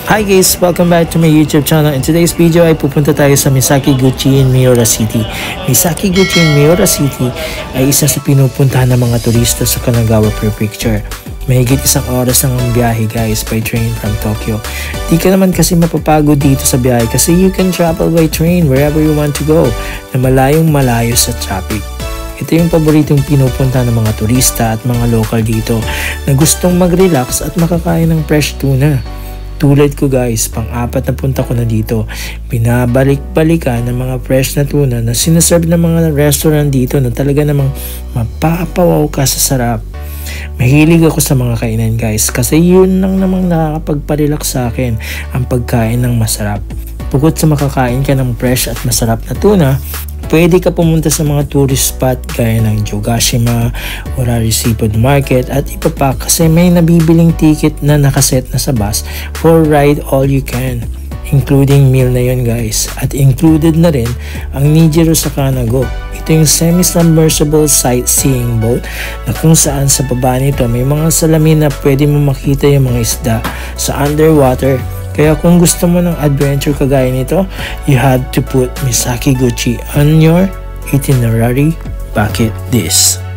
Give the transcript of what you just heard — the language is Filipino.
Hi guys! Welcome back to my YouTube channel. In today's video ay pupunta tayo sa Misaki Gucci in Miura City. Misaki Gucci in Miura City ay isa sa pinupuntahan ng mga turista sa Kanagawa Prefecture. Mahigit isang oras ang biyahe guys by train from Tokyo. Di ka naman kasi mapapagod dito sa biyahe kasi you can travel by train wherever you want to go na malayong malayo sa traffic. Ito yung paboritong pinupunta ng mga turista at mga local dito na gustong mag-relax at makakain ng fresh tuna. Tulad ko guys, pang-apat na punta ko na dito. Binabalik-balikan ng mga fresh na tuna na sinaserve ng mga restaurant dito na talaga namang mapapawaw ka sa sarap. Mahilig ako sa mga kainan guys kasi yun lang namang nakakapagparelax sa akin, ang pagkain ng masarap. Bukod sa makakain ka ng fresh at masarap na tuna, pwede ka pumunta sa mga tourist spot gaya ng Jogashima, Orari Seafood Market at iba pa kasi may nabibiling ticket na nakaset na sa bus for ride all you can. Including meal na yun guys. At included na rin ang Nijiro Sakanago. Ito yung semi-submersible sightseeing boat na kung saan sa baba nito may mga salamin na pwede mo makita yung mga isda sa underwater. Kaya kung gusto mo ng adventure kagaya nito, you have to put Misaki Gucci on your itinerary bucket list.